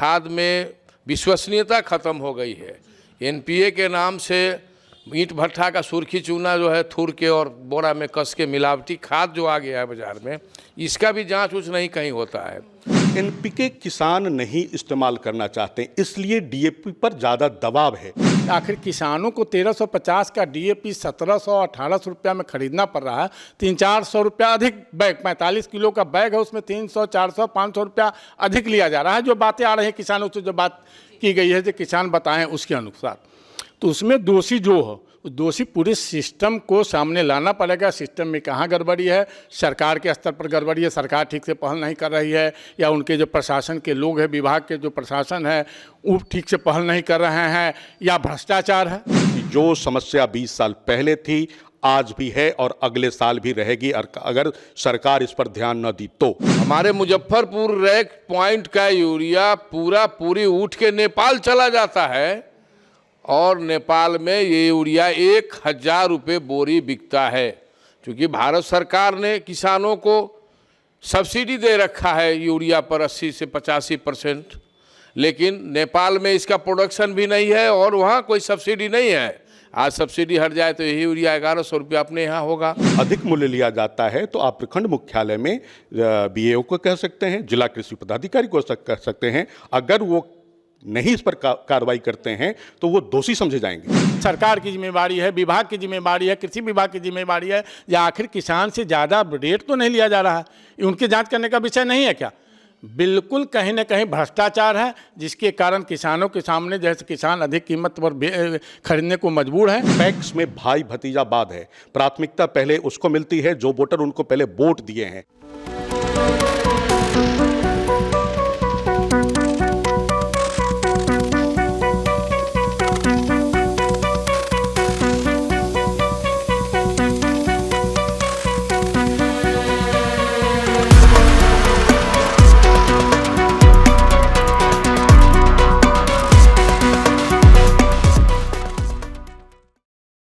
खाद में विश्वसनीयता खत्म हो गई है। एनपीए के नाम से ईंट भट्ठा का सुर्खी चूना जो है थूर के और बोरा में कस के मिलावटी खाद जो आ गया है बाजार में, इसका भी जांच उच नहीं कहीं होता है। एनपीके किसान नहीं इस्तेमाल करना चाहते, इसलिए डीएपी पर ज़्यादा दबाव है। आखिर किसानों को 1350 का डीएपी 1700-1800 रुपया में खरीदना पड़ रहा है। 300-400 रुपया अधिक बैग, 45 किलो का बैग है, उसमें 300, 400, 500 रुपया अधिक लिया जा रहा है। जो बातें आ रही हैं किसानों से, जो बात की गई है, जो किसान बताएं उसके अनुसार, तो उसमें दोषी जो हो, दोषी पूरे सिस्टम को सामने लाना पड़ेगा। सिस्टम में कहाँ गड़बड़ी है, सरकार के स्तर पर गड़बड़ी है, सरकार ठीक से पहल नहीं कर रही है, या उनके जो प्रशासन के लोग हैं, विभाग के जो प्रशासन है वो ठीक से पहल नहीं कर रहे हैं, या भ्रष्टाचार है। जो समस्या 20 साल पहले थी आज भी है और अगले साल भी रहेगी, और अगर सरकार इस पर ध्यान न दी तो। हमारे मुजफ्फरपुर रैक पॉइंट का यूरिया पूरी उठ के नेपाल चला जाता है, और नेपाल में ये यूरिया 1000 रुपये बोरी बिकता है। क्योंकि भारत सरकार ने किसानों को सब्सिडी दे रखा है यूरिया पर 80 से 85%, लेकिन नेपाल में इसका प्रोडक्शन भी नहीं है और वहाँ कोई सब्सिडी नहीं है। आज सब्सिडी हट जाए तो यही यूरिया 1100 रुपया अपने यहाँ होगा। अधिक मूल्य लिया जाता है तो आप प्रखंड मुख्यालय में बीएओ को कह सकते हैं, जिला कृषि पदाधिकारी को कह सकते हैं। अगर वो नहीं इस पर कार्रवाई करते हैं तो वो दोषी समझे जाएंगे। सरकार की जिम्मेवारी है, विभाग की जिम्मेवारी है, कृषि विभाग की जिम्मेवारी है, या आखिर किसान से ज़्यादा रेट तो नहीं लिया जा रहा है, उनकी जांच करने का विषय नहीं है क्या? बिल्कुल कहीं ना कहीं भ्रष्टाचार है, जिसके कारण किसानों के सामने जैसे किसान अधिक कीमत पर खरीदने को मजबूर है। पैक्स में भाई भतीजावाद है, प्राथमिकता पहले उसको मिलती है जो वोटर उनको पहले वोट दिए हैं।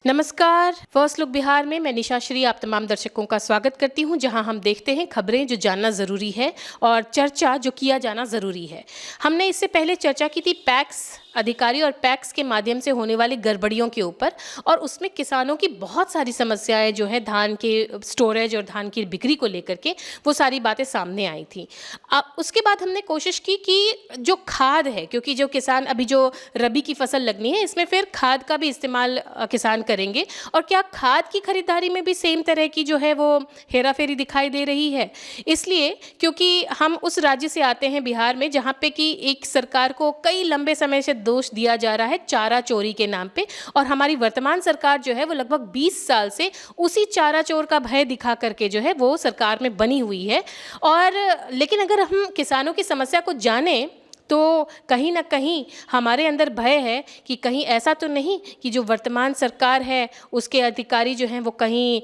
नमस्कार, फर्स्ट लुक बिहार में मैं निशा श्री आप तमाम दर्शकों का स्वागत करती हूं, जहां हम देखते हैं खबरें जो जानना ज़रूरी है और चर्चा जो किया जाना ज़रूरी है। हमने इससे पहले चर्चा की थी पैक्स अधिकारी और पैक्स के माध्यम से होने वाली गड़बड़ियों के ऊपर, और उसमें किसानों की बहुत सारी समस्याएं जो है धान के स्टोरेज और धान की बिक्री को लेकर के, वो सारी बातें सामने आई थी। अब उसके बाद हमने कोशिश की कि जो खाद है, क्योंकि जो किसान अभी जो रबी की फसल लगनी है, इसमें फिर खाद का भी इस्तेमाल किसान करेंगे, और क्या खाद की खरीदारी में भी सेम तरह की जो है वो हेरा फेरी दिखाई दे रही है। इसलिए क्योंकि हम उस राज्य से आते हैं बिहार में, जहाँ पे कि एक सरकार को कई लंबे समय से दोष दिया जा रहा है चारा चोरी के नाम पे, और हमारी वर्तमान सरकार जो है वो लगभग 20 साल से उसी चारा चोर का भय दिखा करके जो है वो सरकार में बनी हुई है। और लेकिन अगर हम किसानों की समस्या को जानें तो कहीं ना कहीं हमारे अंदर भय है कि कहीं ऐसा तो नहीं कि जो वर्तमान सरकार है उसके अधिकारी जो हैं वो कहीं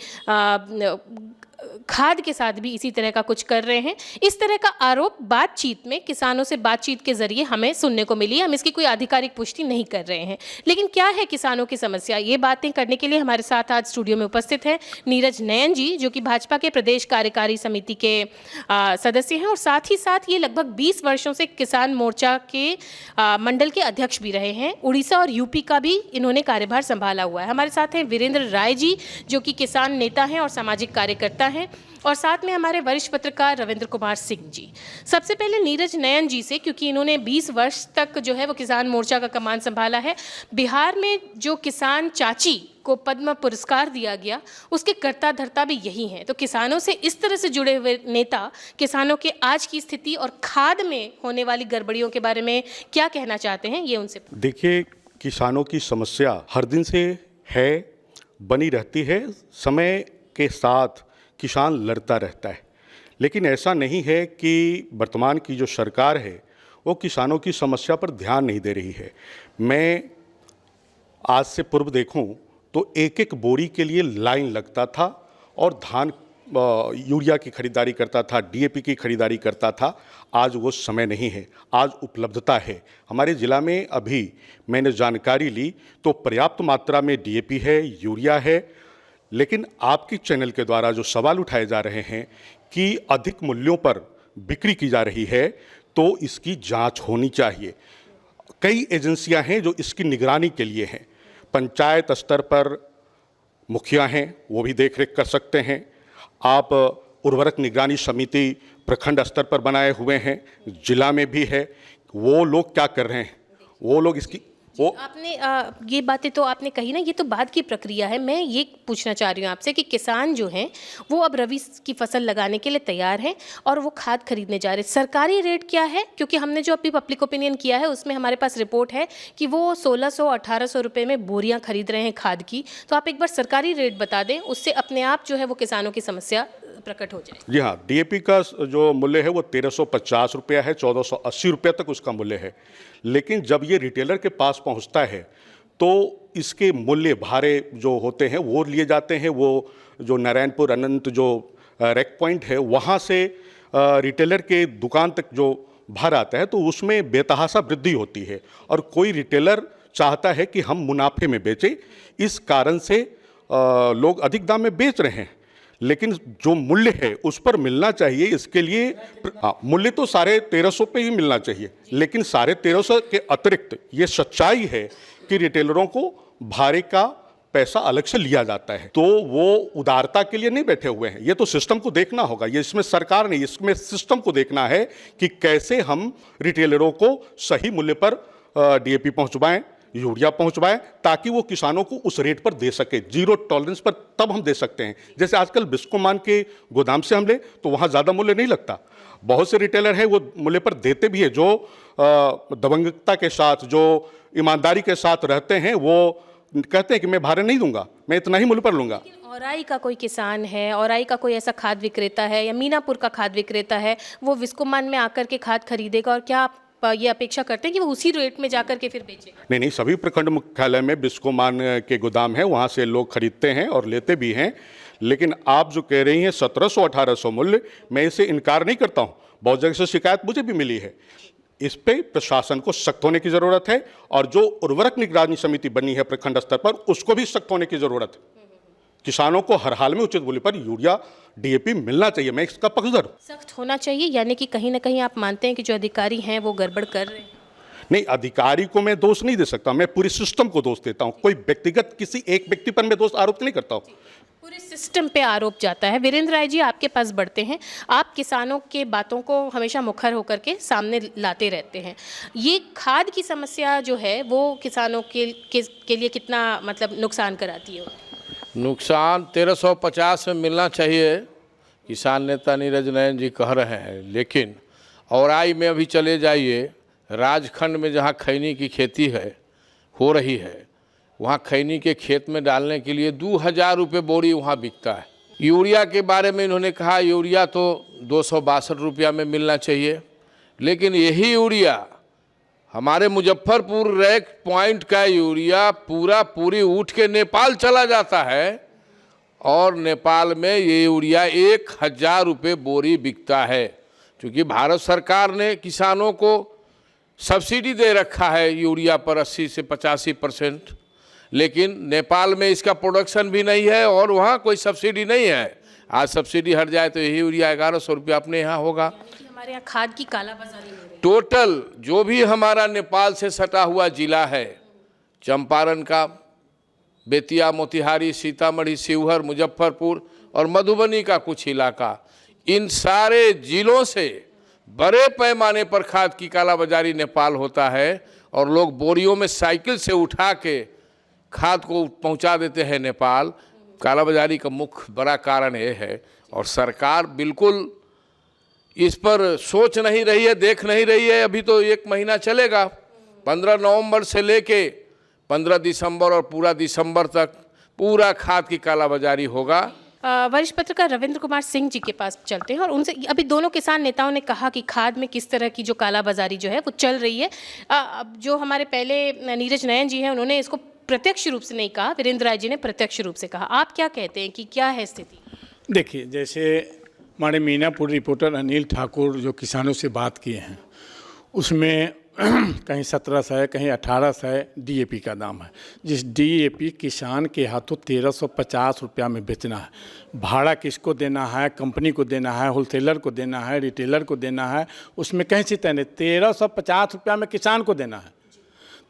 खाद के साथ भी इसी तरह का कुछ कर रहे हैं। इस तरह का आरोप बातचीत में, किसानों से बातचीत के जरिए हमें सुनने को मिली। हम इसकी कोई आधिकारिक पुष्टि नहीं कर रहे हैं, लेकिन क्या है किसानों की समस्या, ये बातें करने के लिए हमारे साथ आज स्टूडियो में उपस्थित हैं नीरज नयन जी, जो कि भाजपा के प्रदेश कार्यकारी समिति के सदस्य हैं, और साथ ही साथ ये लगभग 20 वर्षों से किसान मोर्चा के मंडल के अध्यक्ष भी रहे हैं। उड़ीसा और यूपी का भी इन्होंने कार्यभार संभाला हुआ है। हमारे साथ हैं वीरेंद्र राय जी, जो कि किसान नेता हैं और सामाजिक कार्यकर्ता हैं, और साथ में हमारे वरिष्ठ पत्रकार रविंद्र कुमार सिंह जी। सबसे पहले नीरज नयन जी से, क्योंकि इन्होंने 20 वर्ष तक जो है वो किसान मोर्चा का कमान संभाला है। बिहार में जो किसान चाची को पद्म पुरस्कार दिया गया, उसके कर्ता धर्ता भी यही हैं। तो किसानों से इस तरह से जुड़े हुए नेता किसानों के आज की स्थिति और खाद में होने वाली गड़बड़ियों के बारे में क्या कहना चाहते हैं, ये उनसे। देखिए, किसानों की समस्या हर दिन से है, बनी रहती है। समय के साथ किसान लड़ता रहता है, लेकिन ऐसा नहीं है कि वर्तमान की जो सरकार है वो किसानों की समस्या पर ध्यान नहीं दे रही है। मैं आज से पूर्व देखूं तो एक एक बोरी के लिए लाइन लगता था, और धान यूरिया की खरीदारी करता था, डीएपी की खरीदारी करता था। आज वो समय नहीं है, आज उपलब्धता है। हमारे ज़िला में अभी मैंने जानकारी ली तो पर्याप्त मात्रा में डीएपी है, यूरिया है, लेकिन आपके चैनल के द्वारा जो सवाल उठाए जा रहे हैं कि अधिक मूल्यों पर बिक्री की जा रही है, तो इसकी जांच होनी चाहिए। कई एजेंसियां हैं जो इसकी निगरानी के लिए हैं। पंचायत स्तर पर मुखिया हैं, वो भी देख रेख कर सकते हैं। आप उर्वरक निगरानी समिति प्रखंड स्तर पर बनाए हुए हैं, जिला में भी है। वो लोग क्या कर रहे हैं, वो लोग इसकी आपने ये बातें तो आपने कही ना, ये तो बाद की प्रक्रिया है। मैं ये पूछना चाह रही हूँ आपसे कि किसान जो हैं वो अब रबी की फसल लगाने के लिए तैयार हैं और वो खाद खरीदने जा रहे हैं। सरकारी रेट क्या है? क्योंकि हमने जो अभी पब्लिक ओपिनियन किया है उसमें हमारे पास रिपोर्ट है कि वो 1600-1800 रुपये में बोरियां खरीद रहे हैं खाद की। तो आप एक बार सरकारी रेट बता दें, उससे अपने आप जो है वो किसानों की समस्या प्रकट हो जाए। जी हाँ, डीएपी का जो मूल्य है वो 1350 रुपया है, 1480 रुपये तक उसका मूल्य है। लेकिन जब ये रिटेलर के पास पहुंचता है तो इसके मूल्य भारे जो होते हैं वो लिए जाते हैं। वो जो नारायणपुर अनंत जो रैक पॉइंट है वहाँ से रिटेलर के दुकान तक जो भार आता है तो उसमें बेतहाशा वृद्धि होती है और कोई रिटेलर चाहता है कि हम मुनाफे में बेचें। इस कारण से लोग अधिक दाम में बेच रहे हैं, लेकिन जो मूल्य है उस पर मिलना चाहिए। इसके लिए मूल्य तो 1350 पे ही मिलना चाहिए, लेकिन 1350 के अतिरिक्त ये सच्चाई है कि रिटेलरों को भाड़े का पैसा अलग से लिया जाता है। तो वो उदारता के लिए नहीं बैठे हुए हैं, ये तो सिस्टम को देखना होगा। ये इसमें सरकार नहीं, इसमें सिस्टम को देखना है कि कैसे हम रिटेलरों को सही मूल्य पर डीएपी पहुंचवाएं, यूरिया पहुंचवाएं, ताकि वो किसानों को उस रेट पर दे सके। जीरो टॉलरेंस पर तब हम दे सकते हैं। जैसे आजकल बिस्कोमान के गोदाम से हम ले तो वहाँ ज़्यादा मूल्य नहीं लगता। बहुत से रिटेलर हैं वो मूल्य पर देते भी है, जो दबंगता के साथ, जो ईमानदारी के साथ रहते हैं, वो कहते हैं कि मैं भाड़े नहीं दूंगा, मैं इतना ही मूल्य पर लूंगा। औराई का कोई किसान है, औराई का कोई ऐसा खाद विक्रेता है या मीनापुर का खाद विक्रेता है, वो विस्कोमान में आकर के खाद खरीदेगा और क्या आप ये अपेक्षा करते हैं कि वो उसी रेट में जाकर के फिर बेचेगा? नहीं, सभी प्रखंड मुख्यालय में बिस्कोमान के गोदाम है, वहाँ से लोग खरीदते हैं और लेते भी हैं। लेकिन आप जो कह रही हैं 1700-1800 मूल्य, मैं इसे इनकार नहीं करता हूँ। बहुत जगह से शिकायत मुझे भी मिली है। इस पे प्रशासन को सख्त होने की ज़रूरत है और जो उर्वरक निगरानी समिति बनी है प्रखंड स्तर पर, उसको भी सख्त होने की ज़रूरत है। किसानों को हर हाल में उचित मूल्य पर यूरिया डीएपी मिलना चाहिए, मैं इसका पक्षधर हूं। सख्त होना चाहिए, यानी कि कहीं ना कहीं आप मानते हैं कि जो अधिकारी हैं वो गड़बड़ कर रहे हैं? नहीं, अधिकारी को मैं दोष नहीं दे सकता, मैं पूरे सिस्टम को दोष देता हूं। कोई व्यक्तिगत किसी एक व्यक्ति पर मैं दोष आरोप नहीं करता हूं। पूरे सिस्टम पे आरोप जाता है। वीरेंद्र राय जी, आपके पास बढ़ते हैं। आप किसानों के बातों को हमेशा मुखर होकर के सामने लाते रहते हैं। ये खाद की समस्या जो है वो किसानों के लिए कितना मतलब नुकसान कराती है? नुकसान 1350 में मिलना चाहिए, किसान नेता नीरज नयन जी कह रहे हैं। लेकिन औराई में अभी चले जाइए, राजखंड में जहाँ खैनी की खेती हो रही है, वहाँ खैनी के खेत में डालने के लिए 2000 रुपये बोरी वहाँ बिकता है। यूरिया के बारे में इन्होंने कहा यूरिया तो 262 रुपया में मिलना चाहिए, लेकिन यही यूरिया हमारे मुजफ्फरपुर रैक पॉइंट का यूरिया पूरी उठ के नेपाल चला जाता है और नेपाल में ये यूरिया 1000 रुपये बोरी बिकता है। क्योंकि भारत सरकार ने किसानों को सब्सिडी दे रखा है यूरिया पर 80 से 85%, लेकिन नेपाल में इसका प्रोडक्शन भी नहीं है और वहाँ कोई सब्सिडी नहीं है। आज सब्सिडी हट जाए तो यही यूरिया 1100 रुपये अपने यहाँ होगा। हमारे यहाँ खाद की कालाबाजारी हो रही है। टोटल जो भी हमारा नेपाल से सटा हुआ जिला है, चंपारण का, बेतिया, मोतिहारी, सीतामढ़ी, शिवहर, मुजफ्फरपुर और मधुबनी का कुछ इलाका, इन सारे जिलों से बड़े पैमाने पर खाद की कालाबाजारी नेपाल होता है और लोग बोरियों में साइकिल से उठा के खाद को पहुंचा देते हैं नेपाल। कालाबाजारी का मुख्य बड़ा कारण ये है और सरकार बिल्कुल इस पर सोच नहीं रही है, देख नहीं रही है। अभी तो 1 महीना चलेगा, 15 नवंबर से लेके 15 दिसंबर और पूरा दिसंबर तक पूरा खाद की कालाबाजारी होगा। वरिष्ठ पत्रकार रविंद्र कुमार सिंह जी के पास चलते हैं और उनसे अभी दोनों किसान नेताओं ने कहा कि खाद में किस तरह की जो कालाबाजारी जो है वो चल रही है। अब जो हमारे पहले नीरज नयन जी हैं उन्होंने इसको प्रत्यक्ष रूप से नहीं कहा, वीरेंद्र राय जी ने प्रत्यक्ष रूप से कहा। आप क्या कहते हैं कि क्या है स्थिति? देखिए, जैसे हमारे मीनापुर रिपोर्टर अनिल ठाकुर जो किसानों से बात किए हैं उसमें कहीं 1700 है, कहीं 1800 है डीएपी का दाम है। जिस डीएपी किसान के हाथों 1350 रुपया में बेचना है, भाड़ा किसको देना है, कंपनी को देना है, होलसेलर को देना है, रिटेलर को देना है, उसमें कहीं से तय नहीं, 1350 रुपया में किसान को देना है।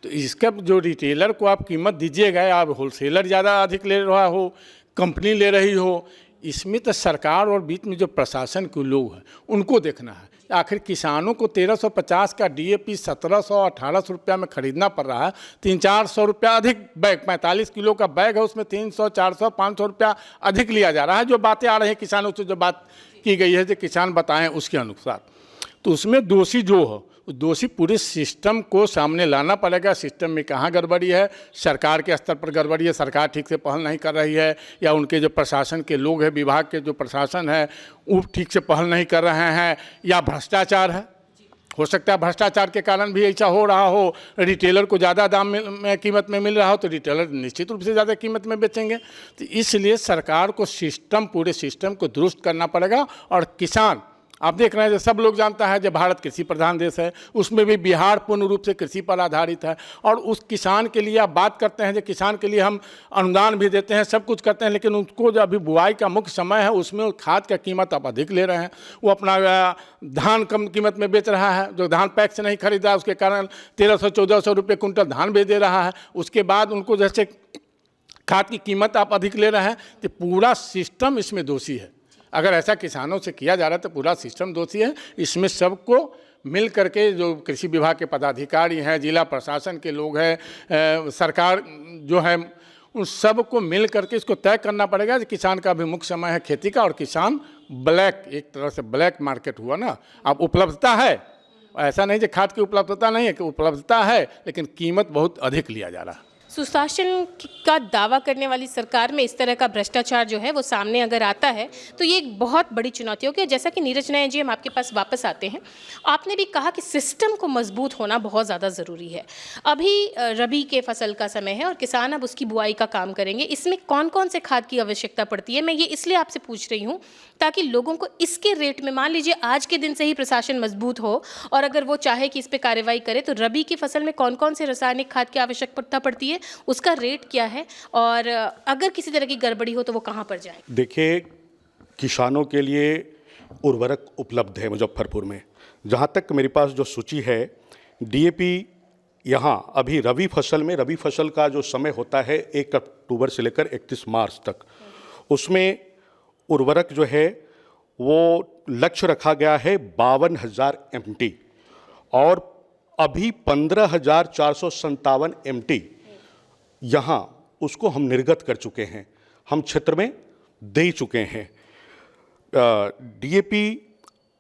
तो इसका जो रिटेलर को आप कीमत दीजिएगा, आप होलसेलर ज़्यादा अधिक ले रहा हो, कंपनी ले रही हो, इसमें तो सरकार और बीच में जो प्रशासन के लोग हैं उनको देखना है। आखिर किसानों को 1350 का डीएपी 1700-1800 रुपया में खरीदना पड़ रहा है, 300-400 रुपया अधिक बैग, 45 किलो का बैग है, उसमें 300-400-500 रुपया अधिक लिया जा रहा है। जो बातें आ रही हैं किसानों से, जो बात की गई है, जो किसान बताएं उसके अनुसार, तो उसमें दोषी जो हो, दोषी पूरे सिस्टम को सामने लाना पड़ेगा। सिस्टम में कहाँ गड़बड़ी है, सरकार के स्तर पर गड़बड़ी है, सरकार ठीक से पहल नहीं कर रही है, या उनके जो प्रशासन के लोग हैं, विभाग के जो प्रशासन है वो ठीक से पहल नहीं कर रहे हैं, या भ्रष्टाचार है। हो सकता है भ्रष्टाचार के कारण भी ऐसा हो रहा हो, रिटेलर को ज़्यादा दाम में कीमत में मिल रहा हो तो रिटेलर निश्चित रूप से ज़्यादा कीमत में बेचेंगे। तो इसलिए सरकार को सिस्टम, पूरे सिस्टम को दुरुस्त करना पड़ेगा। और किसान, आप देख रहे हैं, सब लोग जानता है, जब भारत कृषि प्रधान देश है, उसमें भी बिहार पूर्ण रूप से कृषि पर आधारित है। और उस किसान के लिए आप बात करते हैं, जो किसान के लिए हम अनुदान भी देते हैं, सब कुछ करते हैं, लेकिन उसको जो अभी बुआई का मुख्य समय है, उसमें खाद का कीमत आप अधिक ले रहे हैं। वो अपना धान कम कीमत में बेच रहा है, जो धान पैक से नहीं खरीदा, उसके कारण 1300-1400 रुपये कुंटल धान बेच दे रहा है। उसके बाद उनको जैसे खाद की कीमत आप अधिक ले रहे हैं, तो पूरा सिस्टम इसमें दोषी है। अगर ऐसा किसानों से किया जा रहा है तो पूरा सिस्टम दोषी है। इसमें सबको मिल करके, जो कृषि विभाग के पदाधिकारी हैं, जिला प्रशासन के लोग हैं, सरकार जो है, उन सब को मिल करके इसको तय करना पड़ेगा कि किसान का भी मुख्य समय है खेती का, और किसान ब्लैक, एक तरह से ब्लैक मार्केट हुआ ना। अब उपलब्धता है, ऐसा नहीं कि खाद की उपलब्धता नहीं है, कि उपलब्धता है लेकिन कीमत बहुत अधिक लिया जा रहा है। सुशासन का दावा करने वाली सरकार में इस तरह का भ्रष्टाचार जो है वो सामने अगर आता है तो ये एक बहुत बड़ी चुनौती होगी। जैसा कि नीरज नयन जी, हम आपके पास वापस आते हैं, आपने भी कहा कि सिस्टम को मजबूत होना बहुत ज़्यादा ज़रूरी है। अभी रबी के फसल का समय है और किसान अब उसकी बुआई का काम करेंगे। इसमें कौन कौन से खाद की आवश्यकता पड़ती है, मैं ये इसलिए आपसे पूछ रही हूँ ताकि लोगों को इसके रेट में, मान लीजिए आज के दिन से ही प्रशासन मजबूत हो और अगर वो चाहे कि इस पर कार्रवाई करे, तो रबी की फसल में कौन कौन से रासायनिक खाद की आवश्यकता पड़ती है, उसका रेट क्या है, और अगर किसी तरह की गड़बड़ी हो तो वो कहाँ पर जाए? देखिए, किसानों के लिए उर्वरक उपलब्ध है मुजफ्फरपुर में। जहाँ तक मेरे पास जो सूची है, डीएपी यहाँ अभी रबी फसल का जो समय होता है 1 अक्टूबर से लेकर 31 मार्च तक, उसमें उर्वरक जो है वो लक्ष्य रखा गया है 52,000 MT, और अभी 15,457 MT यहाँ उसको हम निर्गत कर चुके हैं, हम क्षेत्र में दे चुके हैं। डीएपी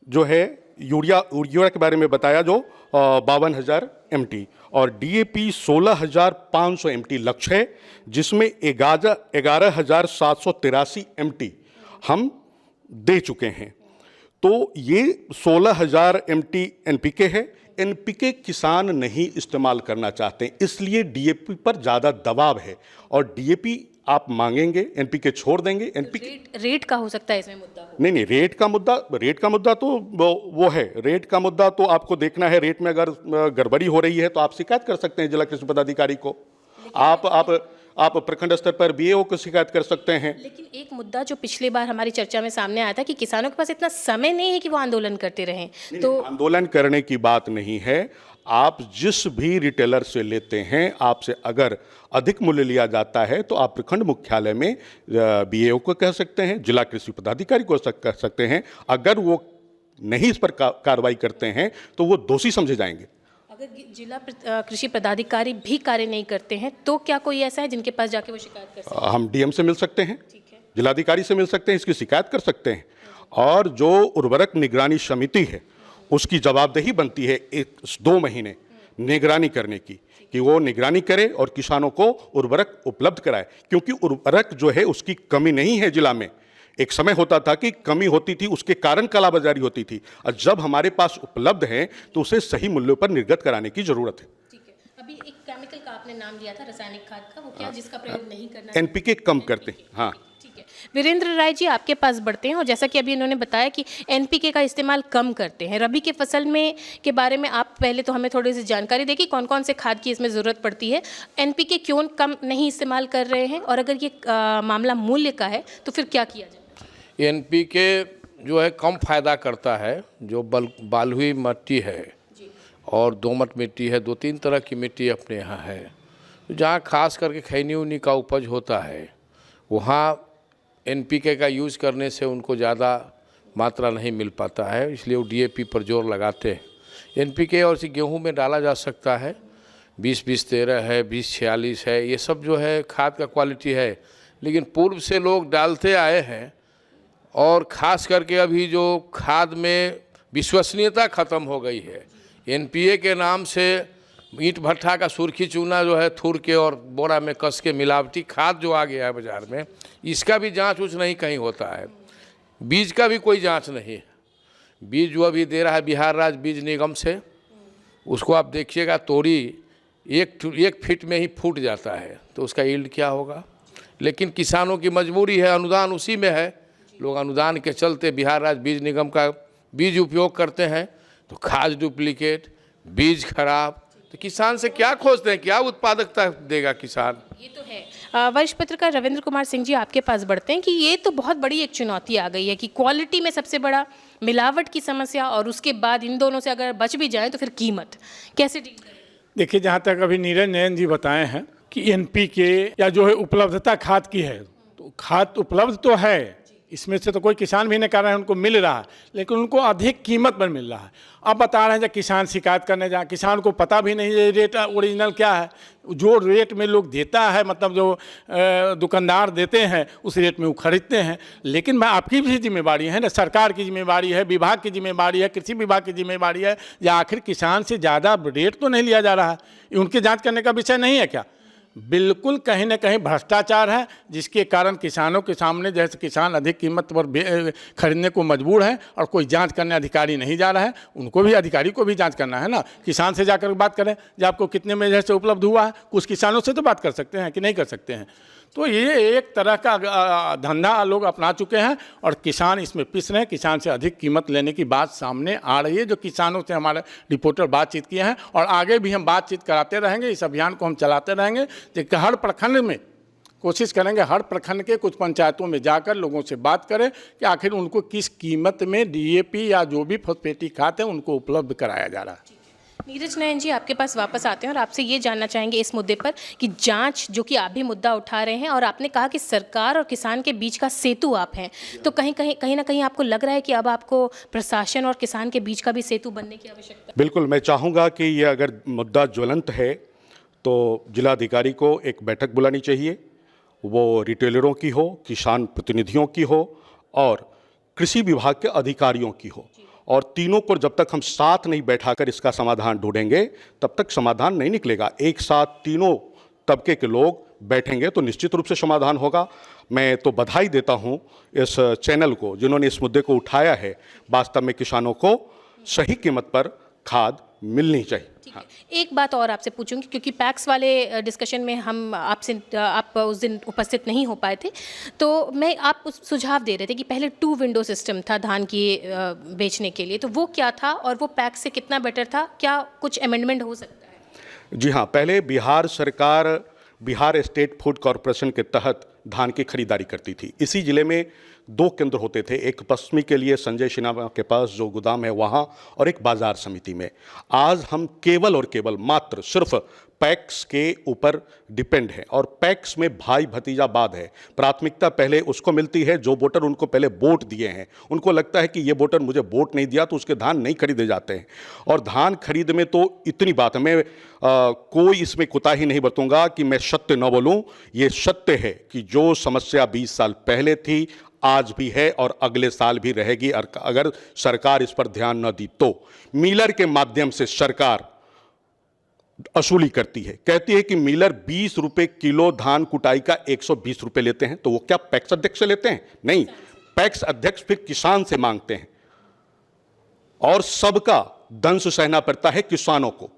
जो है, यूरिया के बारे में बताया जो 52,000 MT, और डीएपी 16,500 MT लक्ष्य है, जिसमें 11,783 MT हम दे चुके हैं। तो ये 16,000 MT एनपीके है। एनपीके किसान नहीं इस्तेमाल करना चाहते, इसलिए डीएपी पर ज़्यादा दबाव है, और डीएपी आप मांगेंगे, एनपीके छोड़ देंगे। एनपीके रेट का हो सकता है इसमें मुद्दा? नहीं, रेट का मुद्दा तो वो है। रेट का मुद्दा तो आपको देखना है, रेट में अगर गड़बड़ी हो रही है तो आप शिकायत कर सकते हैं जिला कृषि पदाधिकारी को, आप प्रखंड स्तर पर बीएओ को शिकायत कर सकते हैं। लेकिन एक मुद्दा जो पिछली बार हमारी चर्चा में सामने आया था कि किसानों के पास इतना समय नहीं है कि वो आंदोलन करते रहें। तो आंदोलन करने की बात नहीं है, आप जिस भी रिटेलर से लेते हैं, आपसे अगर अधिक मूल्य लिया जाता है तो आप प्रखंड मुख्यालय में बीएओ को कह सकते हैं, जिला कृषि पदाधिकारी को कह सकते हैं। अगर वो नहीं इस पर कार्रवाई करते हैं तो वो दोषी समझे जाएंगे। अगर जिला कृषि पदाधिकारी भी कार्य नहीं करते हैं तो क्या कोई ऐसा है जिनके पास जाके वो शिकायत कर सकते हैं? हम डीएम से मिल सकते हैं, जिलाधिकारी से मिल सकते हैं, इसकी शिकायत कर सकते हैं। और जो उर्वरक निगरानी समिति है उसकी जवाबदेही बनती है 1-2 महीने निगरानी करने की, कि वो निगरानी करे और किसानों को उर्वरक उपलब्ध कराए, क्योंकि उर्वरक जो है उसकी कमी नहीं है जिला में। एक समय होता था कि कमी होती थी, उसके कारण कालाबाजारी होती थी, और जब हमारे पास उपलब्ध है तो उसे सही मूल्यों पर निर्गत कराने की जरूरत है। ठीक है, अभी एक केमिकल का आपने नाम लिया था, रासायनिक खाद का, वो क्या जिसका प्रयोग नहीं करना? एनपीके कम करते हैं। हाँ, ठीक वीरेंद्र राय जी, आपके पास बढ़ते हैं और जैसा कि अभी इन्होंने बताया कि एनपीके का इस्तेमाल कम करते हैं, रबी के फसल में के बारे में आप पहले तो हमें थोड़ी सी जानकारी दें कि कौन कौन से खाद की इसमें ज़रूरत पड़ती है, एनपीके क्यों कम नहीं इस्तेमाल कर रहे हैं, और अगर ये मामला मूल्य का है तो फिर क्या किया जाए? एनपीके जो है कम फायदा करता है। जो बालुई मिट्टी है और दोमट मिट्टी है, 2-3 तरह की मिट्टी अपने यहाँ है, तो जहाँ खास करके खैनी उनी का उपज होता है वहाँ एनपीके का यूज़ करने से उनको ज़्यादा मात्रा नहीं मिल पाता है, इसलिए वो डीएपी पर जोर लगाते हैं। एनपीके और इसी गेहूं में डाला जा सकता है, 20-20-13 है, 20-46 है, ये सब जो है खाद का क्वालिटी है, लेकिन पूर्व से लोग डालते आए हैं और ख़ास करके अभी जो खाद में विश्वसनीयता ख़त्म हो गई है। एनपीए के नाम से ईंट भट्ठा का सुर्खी चूना जो है थूर के और बोरा में कस के मिलावटी खाद जो आ गया है बाज़ार में, इसका भी जांच उच नहीं कहीं होता है। बीज का भी कोई जांच नहीं है। बीज जो अभी दे रहा है बिहार राज्य बीज निगम से, उसको आप देखिएगा तोड़ी एक फीट में ही फूट जाता है, तो उसका यील्ड क्या होगा। लेकिन किसानों की मजबूरी है, अनुदान उसी में है, लोग अनुदान के चलते बिहार राज्य बीज निगम का बीज उपयोग करते हैं, तो खाद डुप्लीकेट, बीज खराब, तो किसान से क्या खोजते हैं, क्या उत्पादकता देगा किसान? ये तो है। वरिष्ठ पत्रकार रविंद्र कुमार सिंह जी, आपके पास बढ़ते हैं कि ये तो बहुत बड़ी एक चुनौती आ गई है कि क्वालिटी में सबसे बड़ा मिलावट की समस्या, और उसके बाद इन दोनों से अगर बच भी जाए तो फिर कीमत कैसे डील करें? देखिए, जहाँ तक अभी नीरज नयन जी बताए हैं कि एनपीके या जो है उपलब्धता खाद की है, तो खाद उपलब्ध तो है, इसमें से तो कोई किसान भी नहीं कर रहा है, उनको मिल रहा है, लेकिन उनको अधिक कीमत पर मिल रहा है। अब बता रहे हैं जब किसान शिकायत करने जाए, किसान को पता भी नहीं है रेट ओरिजिनल क्या है, जो रेट में लोग देता है, मतलब जो दुकानदार देते हैं उस रेट में वो खरीदते हैं। लेकिन मैं आपकी भी जिम्मेवारी है ना, सरकार की जिम्मेवारी है, विभाग की जिम्मेवारी है, कृषि विभाग की जिम्मेवारी है, या आखिर किसान से ज़्यादा रेट तो नहीं लिया जा रहा है, ये उनकी जाँच करने का विषय नहीं है क्या? बिल्कुल कहीं ना कहीं भ्रष्टाचार है, जिसके कारण किसानों के सामने जैसे किसान अधिक कीमत पर खरीदने को मजबूर है, और कोई जांच करने अधिकारी नहीं जा रहा है। उनको भी, अधिकारी को भी जांच करना है ना, किसान से जाकर बात करें कि आपको कितने में जैसे उपलब्ध हुआ है। कुछ किसानों से तो बात कर सकते हैं कि नहीं कर सकते हैं। तो ये एक तरह का धंधा लोग अपना चुके हैं और किसान इसमें पिस रहे हैं। किसान से अधिक कीमत लेने की बात सामने आ रही है, जो किसानों से हमारे रिपोर्टर बातचीत किए हैं, और आगे भी हम बातचीत कराते रहेंगे। इस अभियान को हम चलाते रहेंगे कि हर प्रखंड में कोशिश करेंगे, हर प्रखंड के कुछ पंचायतों में जाकर लोगों से बात करें कि आखिर उनको किस कीमत में डीएपी या जो भी फॉस्फेटिक खाद है उनको उपलब्ध कराया जा रहा है। नीरज नयन जी, आपके पास वापस आते हैं और आपसे ये जानना चाहेंगे इस मुद्दे पर कि जांच, जो कि आप भी मुद्दा उठा रहे हैं, और आपने कहा कि सरकार और किसान के बीच का सेतु आप हैं, तो कहीं ना कहीं आपको लग रहा है कि अब आपको प्रशासन और किसान के बीच का भी सेतु बनने की आवश्यकता है? बिल्कुल, मैं चाहूँगा कि ये अगर मुद्दा ज्वलंत है तो जिलाधिकारी को एक बैठक बुलानी चाहिए, वो रिटेलरों की हो, किसान प्रतिनिधियों की हो और कृषि विभाग के अधिकारियों की हो, और तीनों को जब तक हम साथ नहीं बैठाकर इसका समाधान ढूंढेंगे तब तक समाधान नहीं निकलेगा। एक साथ तीनों तबके के लोग बैठेंगे तो निश्चित रूप से समाधान होगा। मैं तो बधाई देता हूं इस चैनल को जिन्होंने इस मुद्दे को उठाया है। वास्तव में किसानों को सही कीमत पर खाद मिलनी चाहिए। ठीक है, एक बात और आपसे पूछूंगी, क्योंकि पैक्स वाले डिस्कशन में आप उस दिन उपस्थित नहीं हो पाए थे, तो मैं आप सुझाव दे रहे थे कि पहले 2 विंडो सिस्टम था धान की बेचने के लिए, तो वो क्या था और वो पैक्स से कितना बेटर था? क्या कुछ अमेंडमेंट हो सकता है? जी हाँ, पहले बिहार सरकार बिहार स्टेट फूड कॉरपोरेशन के तहत धान की खरीदारी करती थी। इसी जिले में 2 केंद्र होते थे, एक पश्चिमी के लिए संजय सिन्हा के पास जो गोदाम है वहाँ, और एक बाजार समिति में। आज हम केवल और केवल मात्र सिर्फ पैक्स के ऊपर डिपेंड है, और पैक्स में भाई भतीजावाद है। प्राथमिकता पहले उसको मिलती है जो वोटर उनको पहले वोट दिए हैं। उनको लगता है कि ये वोटर मुझे वोट नहीं दिया तो उसके धान नहीं खरीदे जाते हैं। और धान खरीद में तो इतनी बात है, मैं कोई इसमें कोताही नहीं बरतूंगा कि मैं सत्य न बोलूं। ये सत्य है कि जो समस्या 20 साल पहले थी आज भी है और अगले साल भी रहेगी, अगर सरकार इस पर ध्यान न दी तो। मिलर के माध्यम से सरकार असूली करती है, कहती है कि मिलर 20 रुपए किलो धान कुटाई का 120 रुपए लेते हैं, तो वो क्या पैक्स अध्यक्ष से लेते हैं? नहीं, पैक्स अध्यक्ष फिर किसान से मांगते हैं, और सबका दंश सहना पड़ता है किसानों को।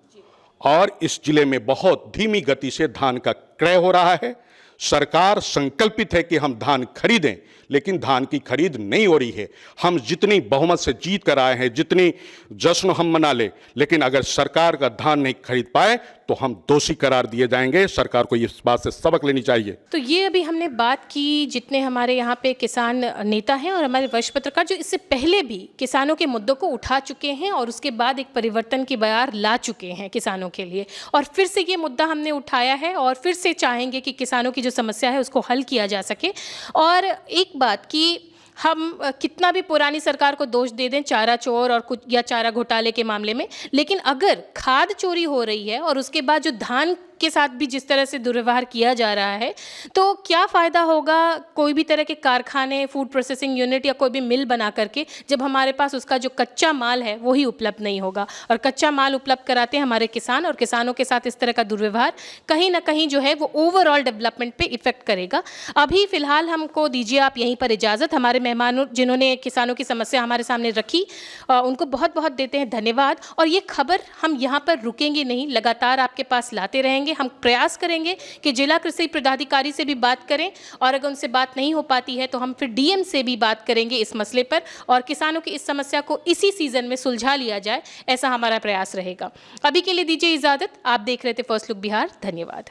और इस जिले में बहुत धीमी गति से धान का क्रय हो रहा है। सरकार संकल्पित है कि हम धान खरीदें, लेकिन धान की खरीद नहीं हो रही है। हम जितनी बहुमत से जीत कर आए हैं, जितनी जश्न हम मना ले, लेकिन अगर सरकार का धान नहीं खरीद पाए तो हम दोषी करार दिए जाएंगे। सरकार को इस बात से सबक लेनी चाहिए। तो ये अभी हमने बात की जितने हमारे यहाँ पे किसान नेता हैं और हमारे वरिष्ठ पत्रकार जो इससे पहले भी किसानों के मुद्दों को उठा चुके हैं और उसके बाद एक परिवर्तन की बयार ला चुके हैं किसानों के लिए, और फिर से ये मुद्दा हमने उठाया है और फिर से चाहेंगे कि किसानों की जो समस्या है उसको हल किया जा सके। और एक बात कि हम कितना भी पुरानी सरकार को दोष दे दें चारा चोर और कुछ या चारा घोटाले के मामले में, लेकिन अगर खाद चोरी हो रही है और उसके बाद जो धान के साथ भी जिस तरह से दुर्व्यवहार किया जा रहा है, तो क्या फ़ायदा होगा कोई भी तरह के कारखाने, फूड प्रोसेसिंग यूनिट या कोई भी मिल बना करके, जब हमारे पास उसका जो कच्चा माल है वही उपलब्ध नहीं होगा। और कच्चा माल उपलब्ध कराते हैं हमारे किसान, और किसानों के साथ इस तरह का दुर्व्यवहार कहीं ना कहीं जो है वो ओवरऑल डेवलपमेंट पे इफेक्ट करेगा। अभी फ़िलहाल हमको दीजिए आप यहीं पर इजाज़त। हमारे मेहमानों जिन्होंने किसानों की समस्या हमारे सामने रखी, उनको बहुत बहुत देते हैं धन्यवाद। और ये खबर हम यहाँ पर रुकेंगे नहीं, लगातार आपके पास लाते रहेंगे। हम प्रयास करेंगे कि जिला कृषि पदाधिकारी से भी बात करें, और अगर उनसे बात नहीं हो पाती है तो हम फिर डीएम से भी बात करेंगे इस मसले पर, और किसानों की इस समस्या को इसी सीजन में सुलझा लिया जाए, ऐसा हमारा प्रयास रहेगा। अभी के लिए दीजिए इजाज़त। आप देख रहे थे फर्स्ट लुक बिहार। धन्यवाद।